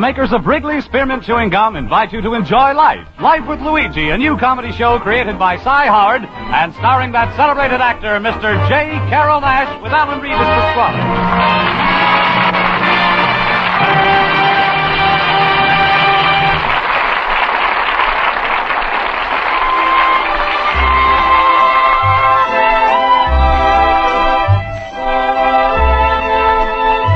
makers of Wrigley Spearmint Chewing Gum invite you to enjoy Life. Life with Luigi, a new comedy show created by Cy Howard and starring that celebrated actor, Mr. J.Carrol Nash, with Alan Reed as Pasquale.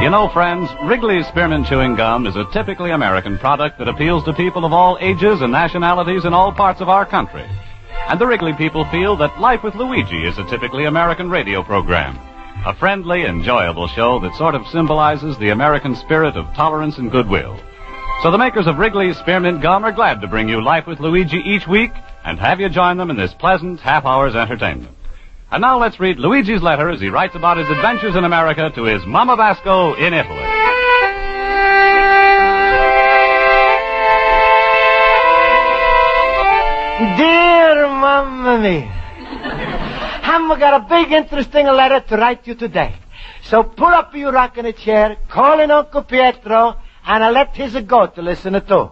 You know, friends, Wrigley's Spearmint Chewing Gum is a typically American product that appeals to people of all ages and nationalities in all parts of our country. And the Wrigley people feel that Life with Luigi is a typically American radio program. A friendly, enjoyable show that sort of symbolizes the American spirit of tolerance and goodwill. So the makers of Wrigley's Spearmint Gum are glad to bring you Life with Luigi each week and have you join them in this pleasant half-hour's entertainment. And now let's read Luigi's letter as he writes about his adventures in America to his Mama Vasco in Italy. Dear Mamma mia, I've got a big interesting letter to write you today. So pull up your rocking chair, call in Uncle Pietro, and let his goat listen to.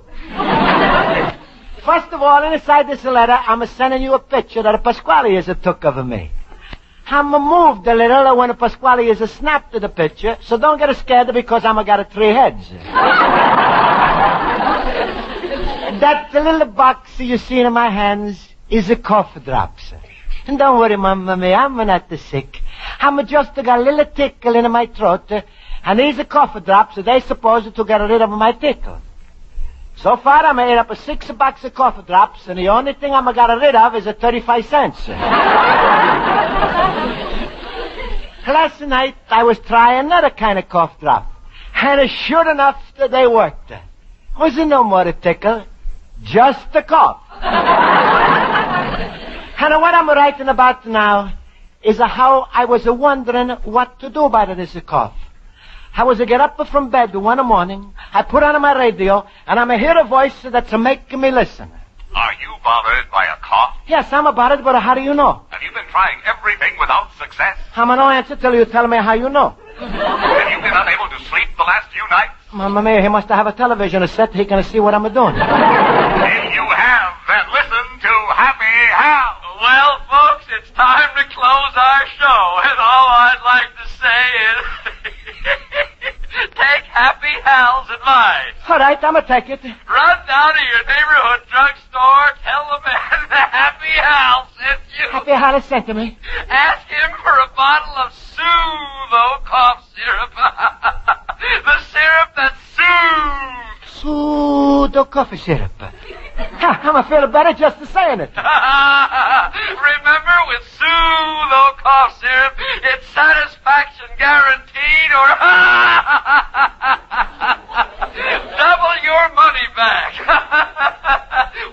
First of all, inside this letter, I'm sending you a picture that Pasquale has took of me. I'm moved a little when Pasquale is snapped to the picture, so don't get scared because I'm got 3 heads. That little box you see in my hands is a cough drops. And don't worry, Mamma mia, I'm not sick. I'm just got a little tickle in my throat, and these cough drops, they're supposed to get rid of my tickle. So far, I made up 6 boxes of cough drops, and the only thing I'm got rid of is 35 cents. Last night, I was trying another kind of cough drop, and sure enough, they worked. Was no more tickle, just a cough. And what I'm writing about now is how I was wondering what to do about this cough. I was get up from bed one morning, I put on my radio, and I hear a voice that's making me listen. Are you bothered by a cough? Yes, I'm bothered, but how do you know? Have you been trying everything without success? I'm no answer till you tell me how you know. Have you been unable to sleep the last few nights? Mamma mia, he must have a television set. He can see what I'm doing. If you have, then listen to Happy Hal. Well, folks, it's time to close our show, and all I'd like to say is take Happy Hal's advice. All right, I'm going to take it. Run down to your neighborhood drugstore, tell the man that Happy Hal sent you. Happy Hal has sent to me. Ask him for a bottle of Soothos Cough Syrup. The syrup that soothes. Soothos Cough Syrup. I'm feeling better just saying it. Remember, with Soothos Cough Syrup, it's satisfaction guaranteed or double your money back.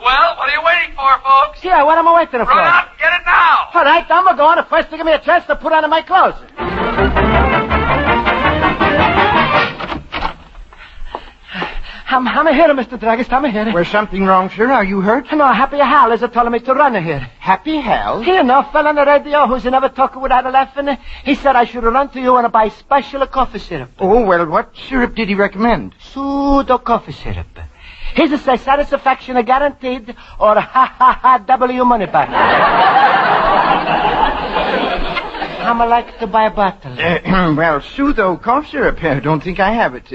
Well, what are you waiting for, folks? Yeah, what am I waiting for? Run out and get it now. All right, I'm going to go on first to give me a chance to put on my clothes. I'm here, Mr. Druggist. I'm here. Was something wrong, sir? Are you hurt? No, Happy Hal is telling me to run here. Happy Hal? Here, no fella on the radio who's never talking without a laughing. He said I should run to you and buy special coffee syrup. Oh, well, what syrup did he recommend? Soothos Cough Syrup. His says satisfaction guaranteed or double your money back. I'm like to buy a bottle. Well, Soothos Cough Syrup. Don't think I have it.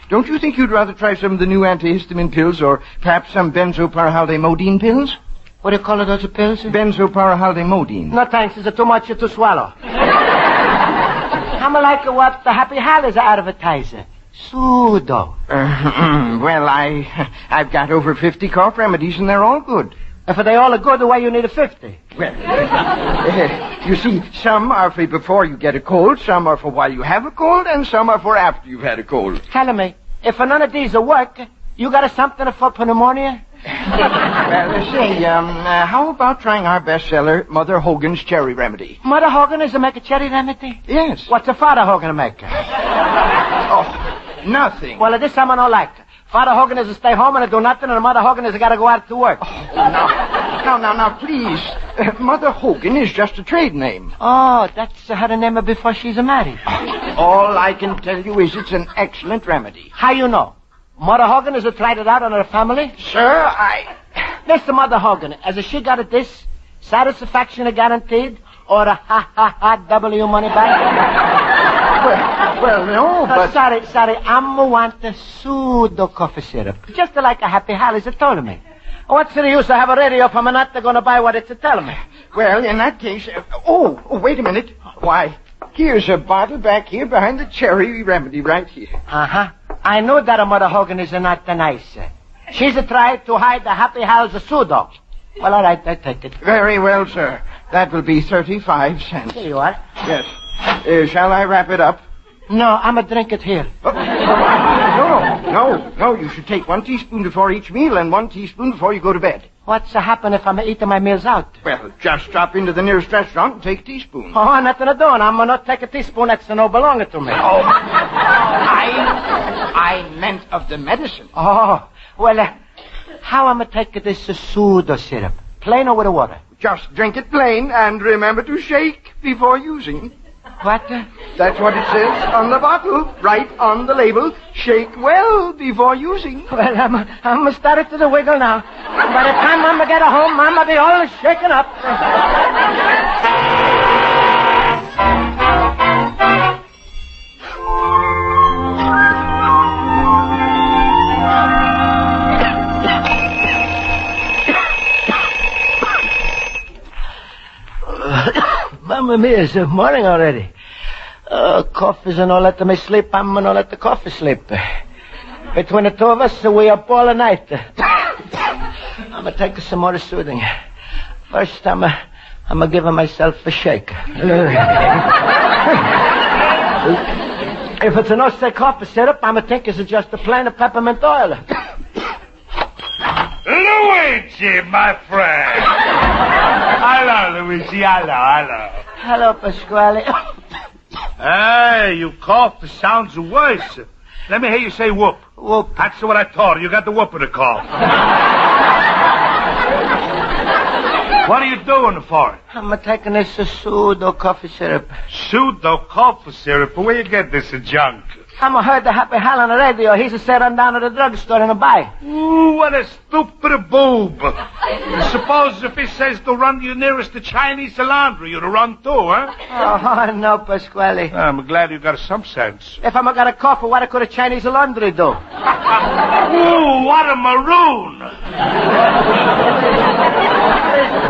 Don't you think you'd rather try some of the new antihistamine pills or perhaps some benzoparahaldemodine pills? What do you call those pills? Benzoparahaldemodine. No, thanks. It's too much to swallow. I'm like what the Happy Hal is advertising. Pseudo. Well, I've got over 50 cough remedies, and they're all good. If they all are good, why you need 50? Well, you see, some are for before you get a cold, some are for while you have a cold, and some are for after you've had a cold. Tell me, if none of these work, you got something for pneumonia? Well, say, how about trying our bestseller, Mother Hogan's Cherry Remedy? Mother Hogan is to make a cherry remedy? Yes. What's a Father Hogan make? Oh, nothing. Well, this time I don't like. Father Hogan is to stay home and do nothing, and Mother Hogan is got to go out to work. Oh, now, please. Mother Hogan is just a trade name. Oh, that's her name before she's married. All I can tell you is it's an excellent remedy. How you know? Mother Hogan, has tried it out on her family? Sir, Mr. Mother Hogan, has she got it this? Satisfaction guaranteed? Or a W money back? well, no, but... Sorry. I'm want the pseudo coffee syrup. Just like a Happy Hallies had told me. What's the use? I have a radio if I'm not going to buy what it's telling me. Well, in that case... wait a minute. Why, here's a bottle back here behind the cherry remedy right here. Uh-huh. I know that a Mother Hogan is not nice. She's tried to hide the Happy Hallies pseudo. Well, all right, I take it. Very well, sir. That will be 35 cents. Here you are. Yes. Shall I wrap it up? No, I'm going to drink it here. No. You should take 1 teaspoon before each meal and 1 teaspoon before you go to bed. What's to happen if I'm eating my meals out? Well, just drop into the nearest restaurant and take a teaspoon. Oh, nothing to do. I'm going to take a teaspoon that's no belonging to me. Oh, I meant of the medicine. Oh, well, how am I take this pseudo syrup? Plain or with the water? Just drink it plain and remember to shake before using. What? That's what it says on the bottle, right on the label. Shake well before using. Well, I'm starting to the wiggle now. By the time Mama get home, Mama be all shaken up. Mamma mia, it's morning already. Coffee's and all let me sleep. I'm gonna let the coffee sleep. Between the two of us, we up all night. I'm gonna take some more soothing. First, I'm gonna give myself a shake. If it's no say coffee syrup, I'm gonna think it's just a plain of peppermint oil. Luigi, my friend. Hello, Luigi. Hello. Hello, Pasquale. Hey, you cough. The sounds worse. Let me hear you say whoop. Whoop. That's what I taught you. You got the whoop of the cough. What are you doing for it? I'm taking this pseudo coffee syrup. Pseudo cough syrup? Where you get this junk? I'm heard the Happy Hal on the radio. He's said run down to the drugstore and buy. Ooh, what a stupid boob. Suppose if he says to run to your nearest Chinese laundry, you'd run too, huh? Oh, no, Pasquale. I'm glad you got some sense. If I'm got a cough, what could a Chinese laundry do? Ooh, what a maroon.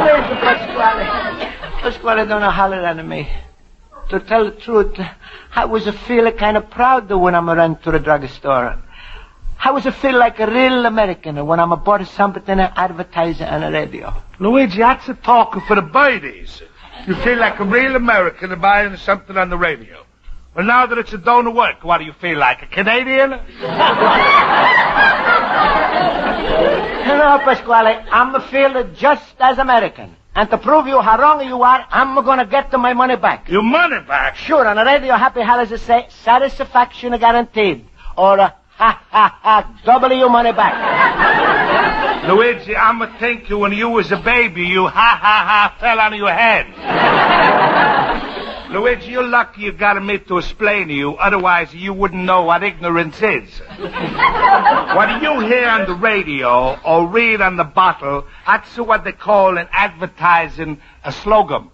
Please, Pasquale. Pasquale, don't holler at me. To tell the truth, I was feeling kind of proud when I ran to the drugstore. I was feel like a real American when I'm bought something advertising on the radio. Luigi, that's a talk for the birdies. You feel like a real American buying something on the radio. Well, now that it's don't work, what do you feel like, a Canadian? No, Pasquale, I'm feeling just as American. And to prove you how wrong you are, I'm going to get my money back. Your money back? Sure, on the radio, Happy Hallies say, satisfaction guaranteed. Or, double your money back. Luigi, I'ma think you when you was a baby, you fell on your head. Luigi, you're lucky you got me to explain to you, otherwise you wouldn't know what ignorance is. What you hear on the radio or read on the bottle, that's what they call in advertising a slogan.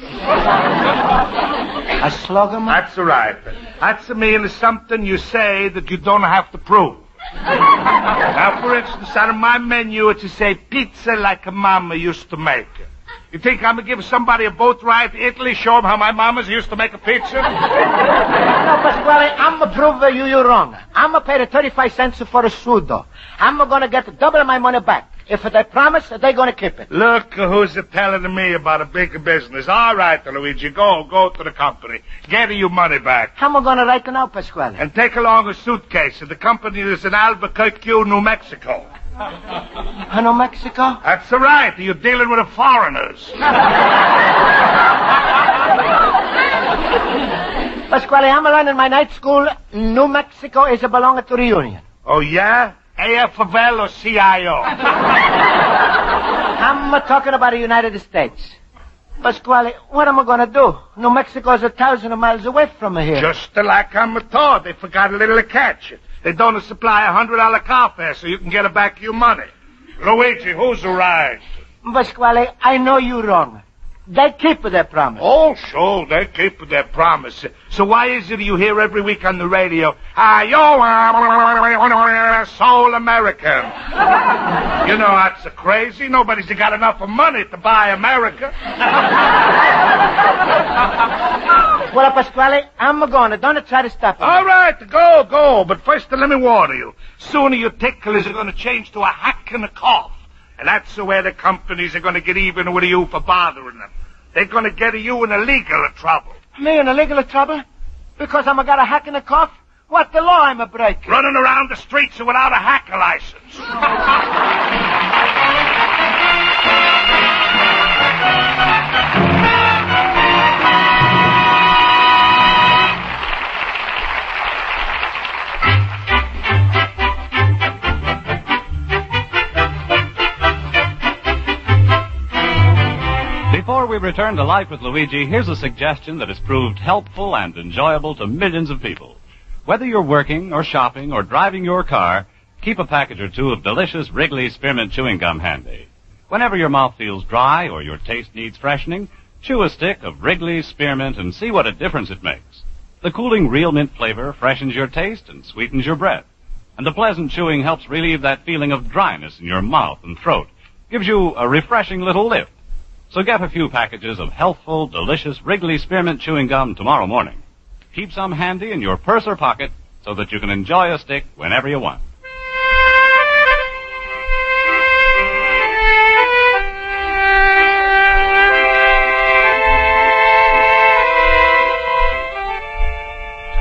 A slogan? That's right. That's mean something you say that you don't have to prove. Now, for instance, on my menu, it's to say pizza like a mama used to make. You think I'm going to give somebody a boat ride to Italy, show them how my mamas used to make a pizza? No, Pasquale, I'm going to prove you're wrong. I'm going to pay the 35 cents for a pseudo. I'm going to get double my money back. If they promise, they're going to keep it. Look who's telling me about a big business. All right, Luigi, go to the company. Get your money back. How am I going to write it now, Pasquale? And take along a suitcase. The company is in Albuquerque, New Mexico. New Mexico? That's right. You're dealing with the foreigners. Pasquale, I'm learning my night school. New Mexico is belonging to the Union. Oh, yeah? AFL or CIO? I'm talking about the United States. Pasquale, what am I going to do? New Mexico is 1,000 miles away from here. Just like I'm taught. They forgot a little catch. They don't supply $100 car fare so you can get it back your money. Luigi, who's right? Pasquale, I know you're wrong. They keep their promise. Oh, sure, they keep their promise. So why is it you hear every week on the radio, you're soul American? You know, that's crazy. Nobody's got enough of money to buy America. Well, Pasquale, I'm going. Don't try to stop me. All right, go. But first, let me warn you. Sooner your ticklers are going to change to a hack and a cough. And that's the way the companies are going to get even with you for bothering them. They're going to get you in illegal trouble. Me in illegal trouble? Because I'm got a hack and a cough? What the law I'm a breaking? Running around the streets without a hacker license. Before we return to Life with Luigi, here's a suggestion that has proved helpful and enjoyable to millions of people. Whether you're working or shopping or driving your car, keep a package or two of delicious Wrigley Spearmint Chewing Gum handy. Whenever your mouth feels dry or your taste needs freshening, chew a stick of Wrigley Spearmint and see what a difference it makes. The cooling real mint flavor freshens your taste and sweetens your breath. And the pleasant chewing helps relieve that feeling of dryness in your mouth and throat. Gives you a refreshing little lift. So get a few packages of healthful, delicious Wrigley Spearmint Chewing Gum tomorrow morning. Keep some handy in your purse or pocket so that you can enjoy a stick whenever you want.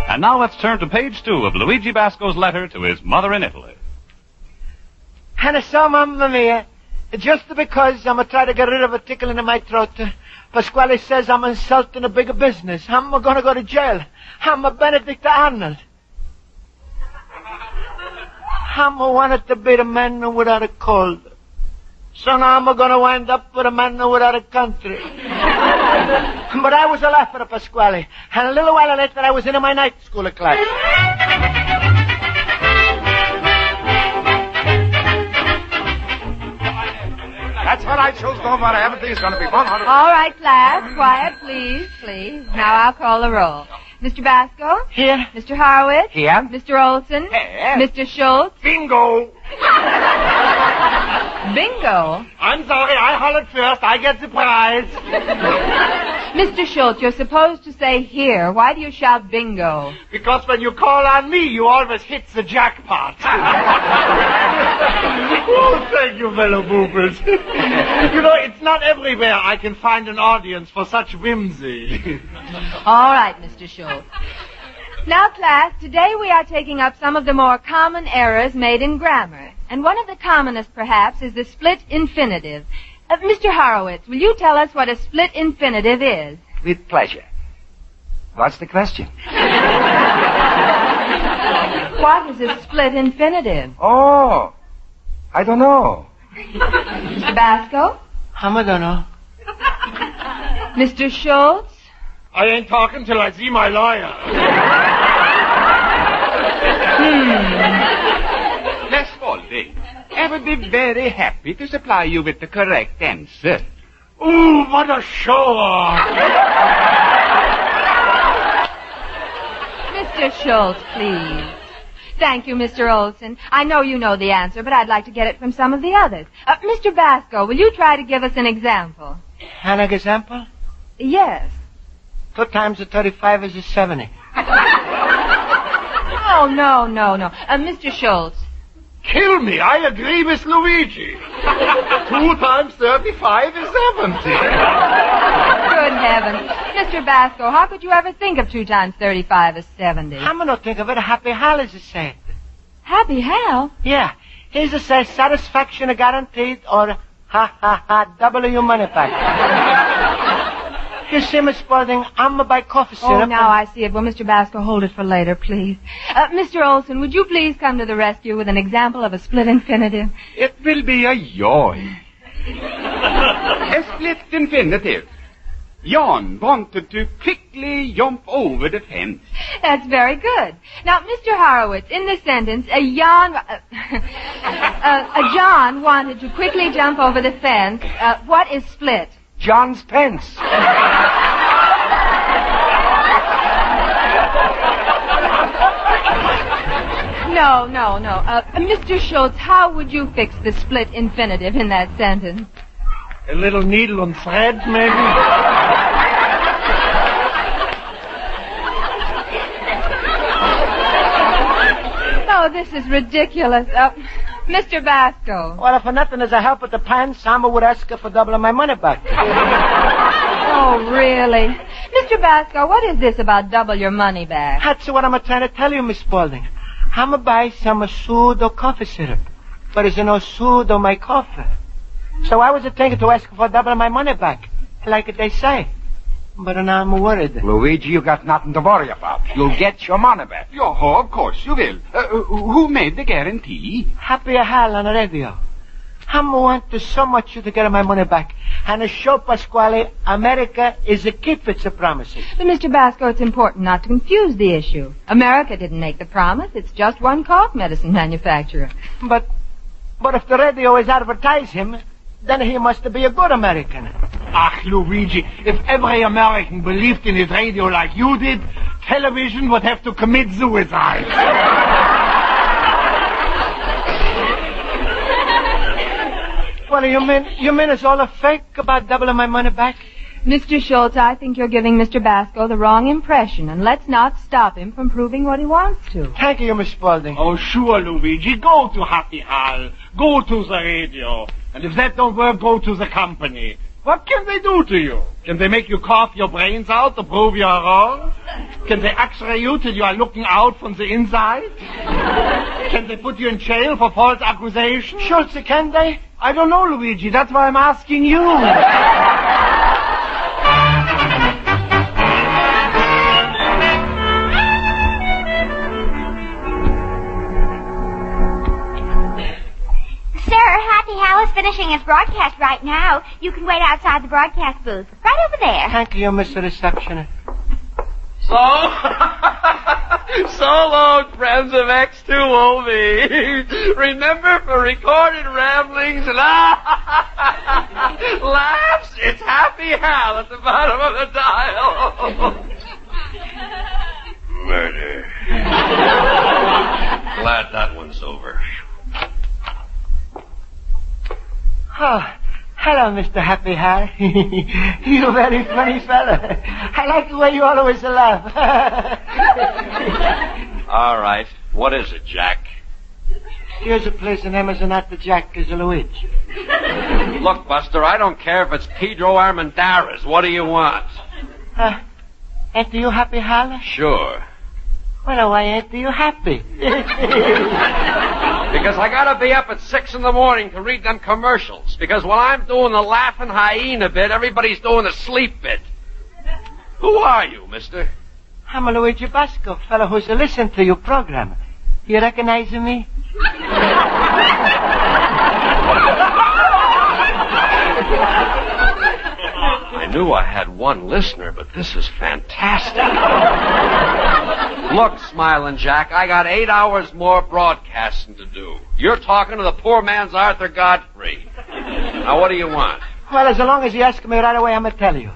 And now let's turn to page 2 of Luigi Basco's letter to his mother in Italy. And so, Mamma Mia, just because I'm trying to get rid of a tickling in my throat, Pasquale says I'm insulting a bigger business. I'm going to go to jail. I'm a Benedict Arnold. I'm wanted to be the man without a cold. So now I'm going to wind up with a man without a country. But I was a laugher at Pasquale. And a little while later, I was in my night school class. That's what I chose to about everything's going to be fun. All right, class. Quiet, please. Now I'll call the roll. Mr. Basco? Here. Mr. Horowitz? Here. Mr. Olson? Here. Mr. Schultz? Bingo! Bingo. I'm sorry, I hollered first. I get the prize. Mr. Schultz, you're supposed to say here. Why do you shout bingo? Because when you call on me, you always hit the jackpot. Oh, thank you, fellow boopers. You know, it's not everywhere I can find an audience for such whimsy. All right, Mr. Schultz. Now, class, today we are taking up some of the more common errors made in grammar. And one of the commonest, perhaps, is the split infinitive. Mr. Horowitz, will you tell us what a split infinitive is? With pleasure. What's the question? What is a split infinitive? Oh, I don't know. Mr. Basco? I don't know. Mr. Schultz? I ain't talking till I see my lawyer. Miss Foldy, I would be very happy to supply you with the correct answer. Ooh, what a show-off! Mr. Schultz, please. Thank you, Mr. Olson. I know you know the answer, but I'd like to get it from some of the others. Mr. Basco, will you try to give us an example? An example? Yes. 2 times 35 is 70. Oh, no. Mr. Schultz. Kill me. I agree with Luigi. 2 times 35 is 70. Good heavens. Mr. Basco, how could you ever think of 2 times 35 is 70? I'm going to think of it. Happy Hal is a saint. Happy Hal? Yeah. He's a say satisfaction guaranteed or double your money back. You see, Miss Spalding, I'm going to buy coffee syrup. Oh, now I see it. Well, Mr. Basco, hold it for later, please. Mr. Olson, would you please come to the rescue with an example of a split infinitive? It will be a joy. A split infinitive. John wanted to quickly jump over the fence. That's very good. Now, Mr. Horowitz, in this sentence, a John wanted to quickly jump over the fence. What is split? John's pence. No. Mr. Schultz, how would you fix the split infinitive in that sentence? A little needle and thread, maybe? Oh, this is ridiculous. Mr. Basco. Well, if for nothing as a help with the pants, Samba would ask her for doubling my money back. Oh, really? Mr. Basco, what is this about double your money back? That's what I'm trying to tell you, Miss Spaulding. I'm buy some Soothos cough syrup, but there's no Soothos my coffee. So I was thinking to ask for double my money back, like they say. But now I'm worried. Luigi, you got nothing to worry about. You'll get your money back. Oh, of course you will. Who made the guarantee? Happy Hal on the radio. I want to so much to get my money back. And to show Pasquale, America is a keep its promises. But, Mr. Basco, it's important not to confuse the issue. America didn't make the promise. It's just one cough medicine manufacturer. But if the radio is advertise him, then he must be a good American. Ach, Luigi, if every American believed in his radio like you did, television would have to commit suicide. What do you mean? You mean it's all a fake about doubling my money back? Mr. Schultz, I think you're giving Mr. Basco the wrong impression, and let's not stop him from proving what he wants to. Thank you, Miss Spaulding. Oh, sure, Luigi. Go to Happy Hal. Go to the radio. And if that don't work, go to the company. What can they do to you? Can they make you cough your brains out to prove you're wrong? Can they x-ray you till you are looking out from the inside? Can they put you in jail for false accusation? Schultz, can they? I don't know, Luigi. That's why I'm asking you. Happy Hal is finishing his broadcast right now. You can wait outside the broadcast booth. Right over there. Thank you, Mr. Receptionist. So long, friends of X2OV. Remember, for recorded ramblings and laughs, it's Happy Hal at the bottom of the dial. Murder. Glad that one's over. Oh, hello, Mr. Happy Hal. You're a very funny fella. I like the way you always laugh. All right. What is it, Jack? Here's a place in Amazon at the Jack is a Luigi. Look, Buster, I don't care if it's Pedro Armendariz. What do you want? Ain't you happy, Hal? Sure. Well, why ain't you happy? Because I gotta be up at 6 in the morning to read them commercials. Because while I'm doing the laughing hyena bit, everybody's doing the sleep bit. Who are you, mister? I'm a Luigi Basco, fellow who's listening to your program. You recognize me? I knew I had one listener, but this is fantastic. Look, Smiling Jack, I got 8 hours more broadcasting to do. You're talking to the poor man's Arthur Godfrey. Now, what do you want? Well, as long as you ask me right away, I'm going to tell you.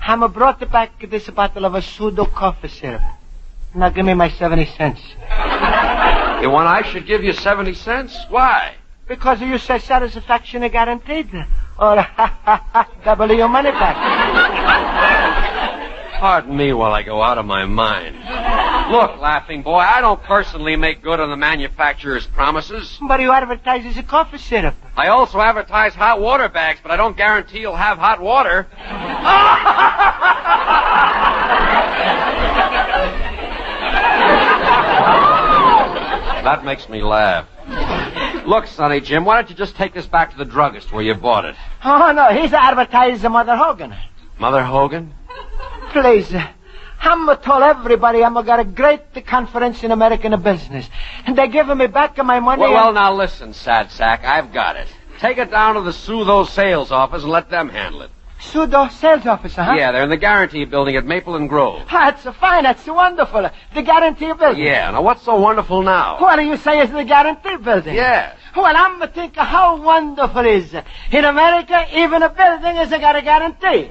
I'm brought back this bottle of a Soothos Cough Syrup. Now, give me my 70 cents. You want I should give you 70 cents? Why? Because you say satisfaction is guaranteed. Or double your money back. Pardon me while I go out of my mind. Look, laughing boy, I don't personally make good on the manufacturer's promises. But you advertise as a coffee syrup. I also advertise hot water bags, but I don't guarantee you'll have hot water. That makes me laugh. Look, Sonny Jim, why don't you just take this back to the druggist where you bought it? Oh, no, he's advertising Mother Hogan. Mother Hogan? Please, I'm told everybody I'm got a great conference in American business. And they're giving me back my money. Well, now listen, sad sack, I've got it. Take it down to the Soothos sales office and let them handle it. Pseudo sales officer, huh? Yeah, they're in the Guarantee building at Maple and Grove. That's fine. That's wonderful. The Guarantee building. Yeah, now what's so wonderful now? What do you say is the Guarantee building? Yes. Well, I'm thinking how wonderful it is. In America, even a building has got a guarantee.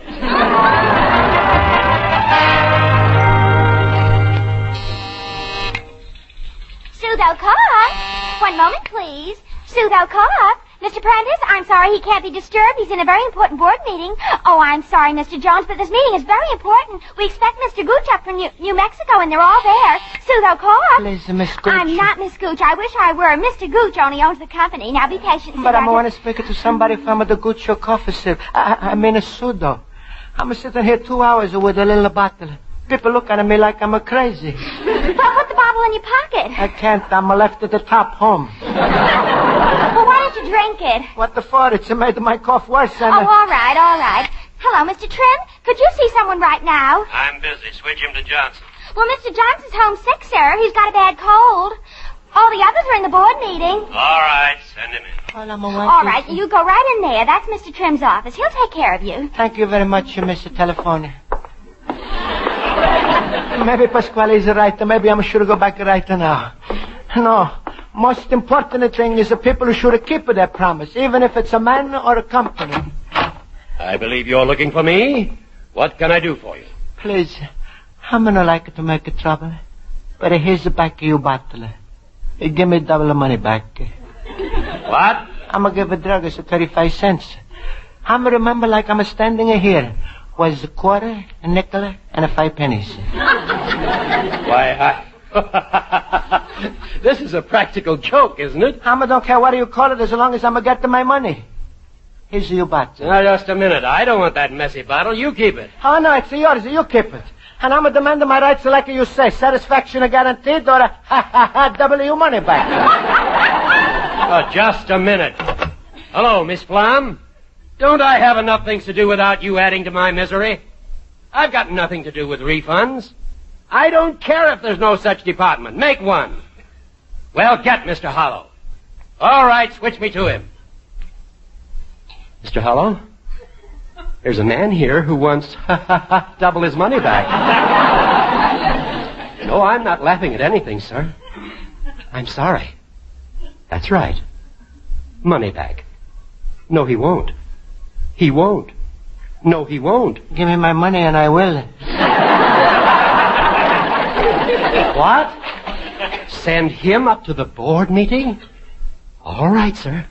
Sootho Cough. One moment, please. Sootho Cough. Mr. Prentice, I'm sorry he can't be disturbed. He's in a very important board meeting. Oh, I'm sorry, Mr. Jones, but this meeting is very important. We expect Mr. Gooch up from New Mexico, and they're all there. Sootho Cough. Please, Miss Gooch. I'm not Miss Gooch. I wish I were. Mr. Gooch only owns the company. Now, be patient. But I want to speak to somebody from the Gooch Cough Syrup. I mean a pseudo. I'm sitting here 2 hours with a little bottle. People look at me like I'm crazy. Well, put the bottle in your pocket. I can't. I'm left at the top home. Well, why don't you drink it? What the for? It's made my cough worse. Oh, all right, all right. Hello, Mr. Trim. Could you see someone right now? I'm busy. Switch him to Johnson. Well, Mr. Johnson's home sick, sir. He's got a bad cold. All the others are in the board meeting. All right, send him in. Well, all right, you go right in there. That's Mr. Trim's office. He'll take care of you. Thank you very much, Mr. Telephone. Maybe Pasquale is right. Maybe I should go back right now. No. Most important thing is the people should keep their promise, even if it's a man or a company. I believe you're looking for me. What can I do for you? Please, I'm gonna like to make trouble, but here's the back of your bottle. Give me double the money back. What? I'm gonna give a druggist 35 cents. I'm remember like I'm standing here. Was a quarter, a nickel, and 5 pennies. Why, this is a practical joke, isn't it? I don't care what you call it as long as I'm going to get my money. Here's your bottle. Now, just a minute. I don't want that messy bottle. You keep it. Oh, no, it's yours. You keep it. And I'm demanding my rights like you say. Satisfaction guaranteed or double your money back. Oh, just a minute. Hello, Miss Plum. Don't I have enough things to do without you adding to my misery? I've got nothing to do with refunds. I don't care if there's no such department. Make one. Well, get Mr. Hollow. All right, switch me to him. Mr. Hollow, there's a man here who wants double his money back. No, I'm not laughing at anything, sir. I'm sorry. That's right. Money back. No, he won't. He won't. No, he won't. Give me my money and I will. What? Send him up to the board meeting? All right, sir.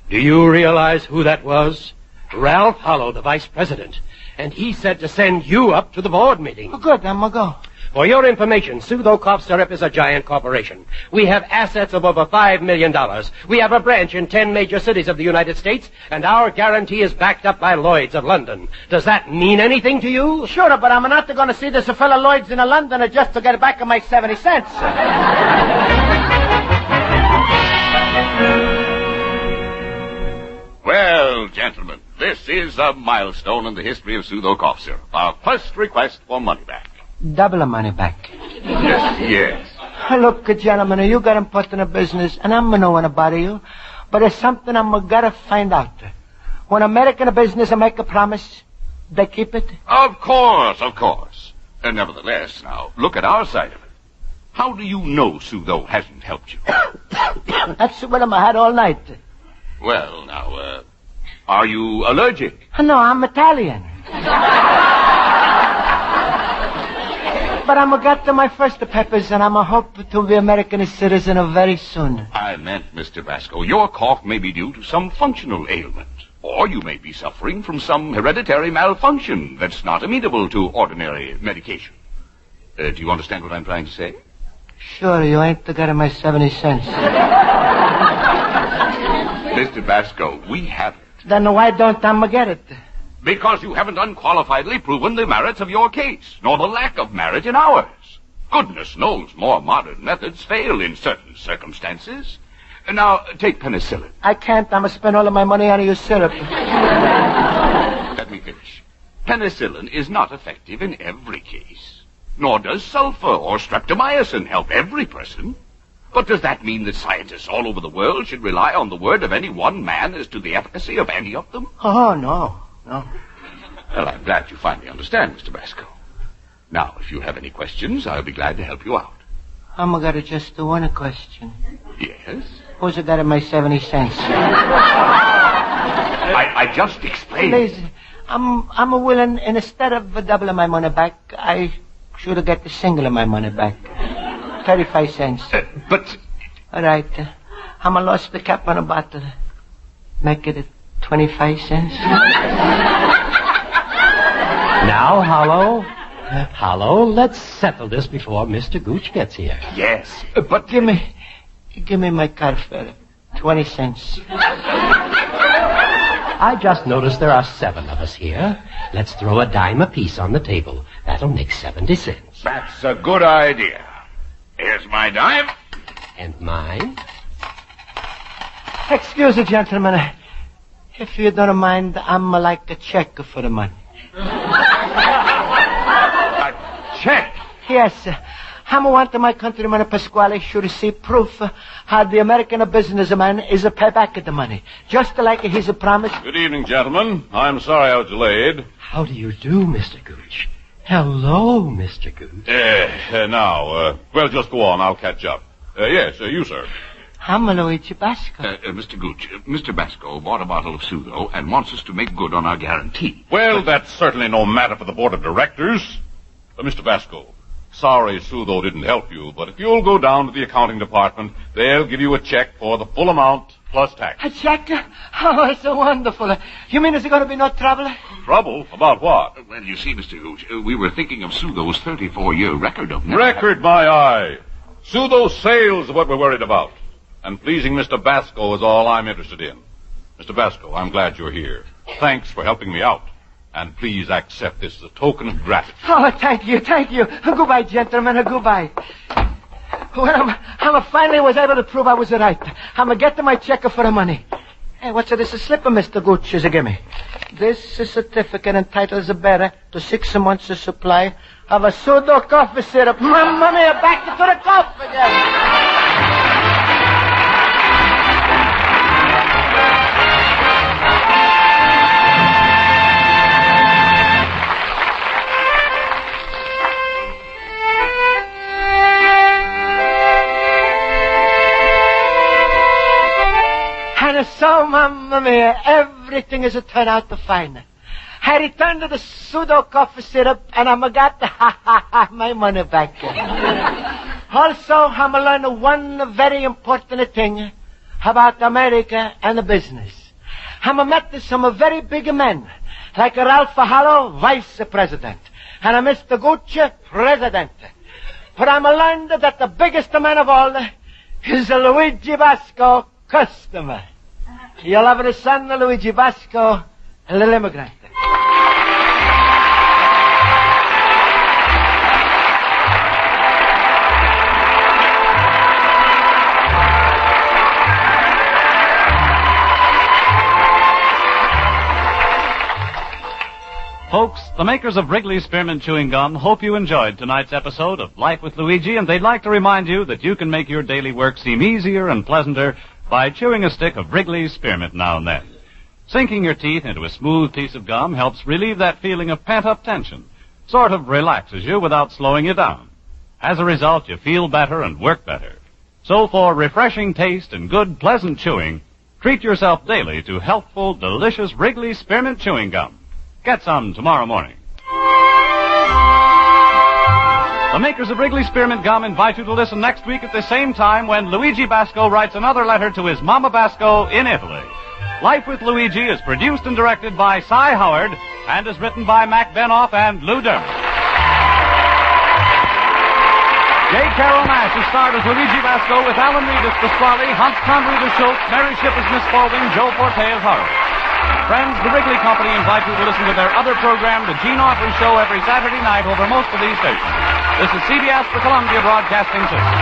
Do you realize who that was? Ralph Hollow, the vice president. And he said to send you up to the board meeting. Oh, good. I'm going to go. For your information, Sootho Cough Syrup is a giant corporation. We have assets of over $5 million. We have a branch in 10 major cities of the United States, and our guarantee is backed up by Lloyd's of London. Does that mean anything to you? Sure, but I'm not going to see this fellow Lloyd's in London just to get back my 70 cents. Well, gentlemen, this is a milestone in the history of Sootho Cough Syrup. Our first request for money back. Double the money back. Yes. Look, gentlemen, you got important business, and I'm going to want to bother you, but there's something I'm got to find out. When American business make a promise, they keep it? Of course, of course. Nevertheless, now, look at our side of it. How do you know Sootho hasn't helped you? That's what I had all night. Well, now, are you allergic? No, I'm Italian. But I'm got my first peppers, and I'm a hope to be American citizen very soon. I meant, Mr. Vasco, your cough may be due to some functional ailment. Or you may be suffering from some hereditary malfunction that's not amenable to ordinary medication. Do you understand what I'm trying to say? Sure, you ain't got my 70 cents. Mr. Vasco, we haven't. Then why don't I get it? Because you haven't unqualifiedly proven the merits of your case, nor the lack of merit in ours. Goodness knows more modern methods fail in certain circumstances. Now, take penicillin. I can't. I'm going to spend all of my money on your syrup. Let me finish. Penicillin is not effective in every case. Nor does sulfur or streptomycin help every person. But does that mean that scientists all over the world should rely on the word of any one man as to the efficacy of any of them? Oh, no. No. Well, I'm glad you finally understand, Mr. Basco. Now, if you have any questions, I'll be glad to help you out. I'm gonna just do one question. Yes? Who's got in my 70 cents? I just explained. Please, I'm willing, and instead of doubling my money back, I should have got the single of my money back. 35 cents. But... All right. I'm lost the cap on a bottle. Make it at 25 cents. Now, Hollow, let's settle this before Mr. Gooch gets here. Yes, but give me my car fare. 20 cents. I just noticed there are 7 of us here. Let's throw a dime apiece on the table. That'll make 70 cents. That's a good idea. Here's my dime. And mine? Excuse me, gentlemen. If you don't mind, I'm like a check for the money. A check? Yes. I'm wanting my countryman Pasquale should see proof how the American businessman is a pay back the money. Just like he's a promise. Good evening, gentlemen. I'm sorry I was delayed. How do you do, Mr. Gooch? Hello, Mr. Gooch. Well, just go on. I'll catch up. Yes, you, sir. I'm Luigi Basco. Mr. Gooch, Mr. Basco bought a bottle of Sootho and wants us to make good on our guarantee. Well, that's certainly no matter for the board of directors. Mr. Basco, sorry Sootho didn't help you, but if you'll go down to the accounting department, they'll give you a check for the full amount plus tax. A check? Oh, it's so wonderful. You mean there's going to be no trouble? Trouble? About what? Well, you see, Mr. Gooch, we were thinking of Sootho's 34-year record of... Record, my eye. Sootho's sales are what we're worried about. And pleasing Mr. Basco is all I'm interested in. Mr. Basco, I'm glad you're here. Thanks for helping me out. And please accept this as a token of gratitude. Oh, thank you. Goodbye, gentlemen, goodbye. Well, I finally was able to prove I was right. I'm getting my check for the money. Hey, what's this slip of Mr. Gooch is give me? This certificate entitles the bearer to 6 months' supply of a Soothos Cough Syrup. Mamma mia, back to the cough again. And so, mamma mia, everything is turned out to fine. I returned to the Soothos Cough Syrup, and I'm got my money back. Also, I'm learning one very important thing about America and the business. I'm met some very big men, like Ralph Hollow, vice president, and Mr. Gooch, president. But I'm learned that the biggest man of all is Luigi Basco, customer. You'll have the son, Luigi Basco, a little immigrant. Folks, the makers of Wrigley's Spearmint Chewing Gum hope you enjoyed tonight's episode of Life with Luigi, and they'd like to remind you that you can make your daily work seem easier and pleasanter by chewing a stick of Wrigley's Spearmint now and then. Sinking your teeth into a smooth piece of gum helps relieve that feeling of pent-up tension, sort of relaxes you without slowing you down. As a result, you feel better and work better. So for refreshing taste and good, pleasant chewing, treat yourself daily to healthful, delicious Wrigley's Spearmint Chewing Gum. Get some tomorrow morning. The makers of Wrigley's Spearmint Gum invite you to listen next week at the same time when Luigi Basco writes another letter to his Mama Basco in Italy. Life with Luigi is produced and directed by Cy Howard and is written by Mac Benoff and Lou Dermott. J.Carrol Nash is starred as Luigi Basco with Alan Reed as Pasquale, Hans Conried as Schultz, Mary Shipp as Miss Spaulding, Joe Forte as Horace. Friends, the Wrigley Company invite you to listen to their other program, The Gene Autry Show, every Saturday night over most of these stations. This is CBS, the Columbia Broadcasting System.